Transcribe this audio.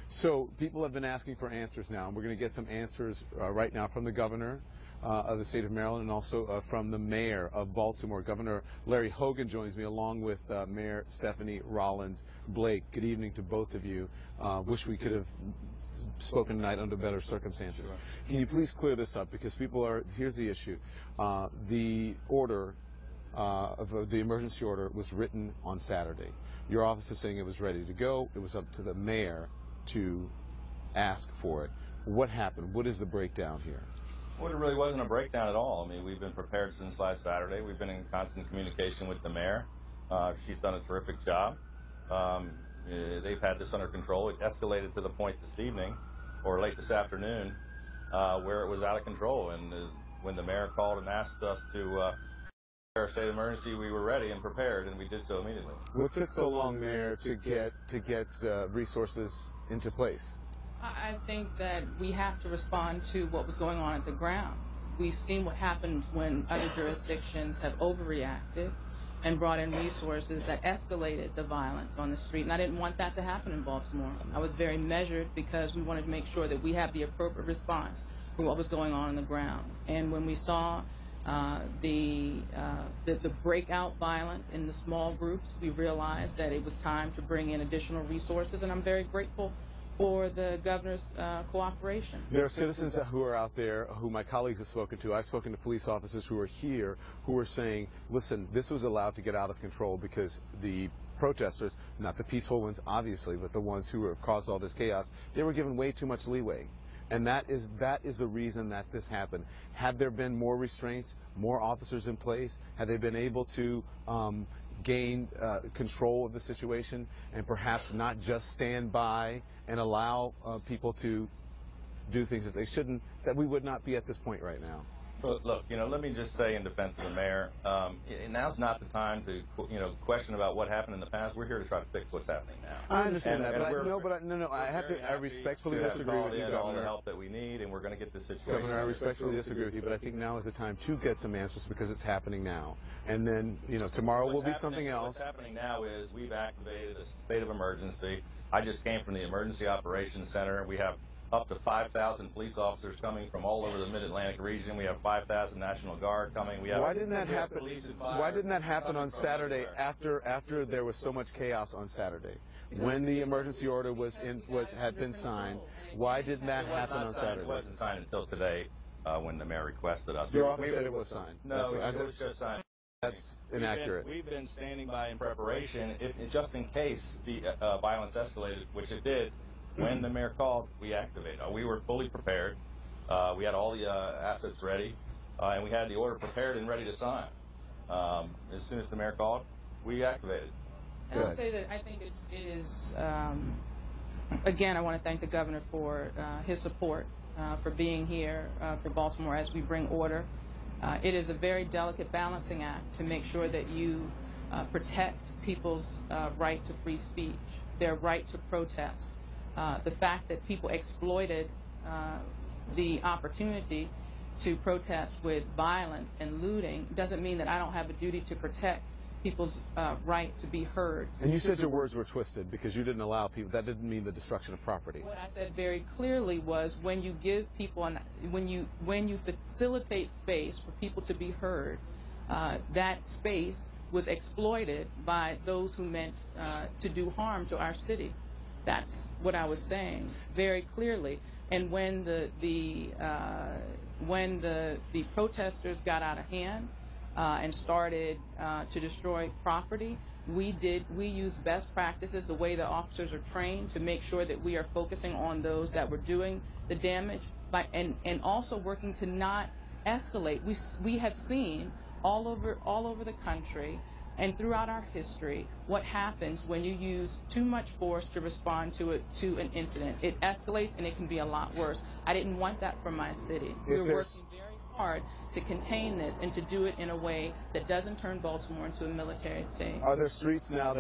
So people have been asking for answers now, and we're going to get some answers right now from the governor of the state of Maryland and also from the mayor of Baltimore. Governor Larry Hogan joins me along with Mayor Stephanie Rollins Blake. Good evening to both of you. Wish we could have spoken tonight under better circumstances. Sure. Can you please clear this up, because people are, here's the issue. The order of the emergency order was written on Saturday. Your office is saying it was ready to go. It was up to the mayor to ask for it. What happened? What is the breakdown here? Well, it really wasn't a breakdown at all. I mean, we've been prepared since last Saturday. We've been in constant communication with the mayor. She's done a terrific job. They've had this under control. It escalated to the point this evening, or late this afternoon, where it was out of control. And when the mayor called and asked us to our state of emergency, we were ready and prepared, and we did so immediately. What took so long, Mayor, to get resources into place? I think that we have to respond to what was going on at the ground. We've seen what happens when other jurisdictions have overreacted and brought in resources that escalated the violence on the street, and I didn't want that to happen in Baltimore. I was very measured because we wanted to make sure that we have the appropriate response for what was going on the ground. And when we saw the breakout violence in the small groups, we realized that it was time to bring in additional resources, and I'm very grateful for the governor's cooperation. There are citizens who are out there who my colleagues have spoken to. I've spoken to police officers who are here who are saying, listen, this was allowed to get out of control because the protesters, not the peaceful ones obviously, but the ones who have caused all this chaos, they were given way too much leeway. And that is the reason that this happened. Had there been more restraints, more officers in place, had they been able to gain control of the situation and perhaps not just stand by and allow people to do things as they shouldn't, that we would not be at this point right now. Look, let me just say in defense of the mayor, now's not the time to, question about what happened in the past. We're here to try to fix what's happening now. I understand that, but I respectfully disagree with you, Governor. All the help that we need, and we're going to get this situation. Governor, I respectfully disagree with you, but I think now is the time to get some answers because it's happening now. And then, tomorrow will be something else. What's happening now is we've activated a state of emergency. I just came from the Emergency Operations Center. We have up to 5,000 police officers coming from all over the Mid-Atlantic region. We have 5,000 National Guard coming. Why didn't that happen? Why didn't that happen on Saturday after there was so much chaos on Saturday? When the emergency order had been signed, why didn't that happen on Saturday? It wasn't signed until today when the mayor requested us. Your office said it was signed. No, it was just signed. That's inaccurate. We've been standing by in preparation, just in case the violence escalated, which it did. When the mayor called, we activated. We were fully prepared. We had all the assets ready, and we had the order prepared and ready to sign. As soon as the mayor called, we activated. And I'll say that I think it is, again, I want to thank the governor for his support, for being here for Baltimore as we bring order. It is a very delicate balancing act to make sure that you protect people's right to free speech, their right to protest. The fact that people exploited the opportunity to protest with violence and looting doesn't mean that I don't have a duty to protect people's right to be heard. And you said your words were twisted because you didn't allow people. That didn't mean the destruction of property. What I said very clearly was when you give people, when you facilitate space for people to be heard, that space was exploited by those who meant to do harm to our city. That's what I was saying very clearly. And when the protesters got out of hand and started to destroy property, we used best practices, the way the officers are trained, to make sure that we are focusing on those that were doing the damage, and also working to not escalate. We have seen all over the country and throughout our history what happens when you use too much force to respond to an incident. It escalates and it can be a lot worse. I didn't want that for my city. We're working very hard to contain this and to do it in a way that doesn't turn Baltimore into a military state. Are there streets now that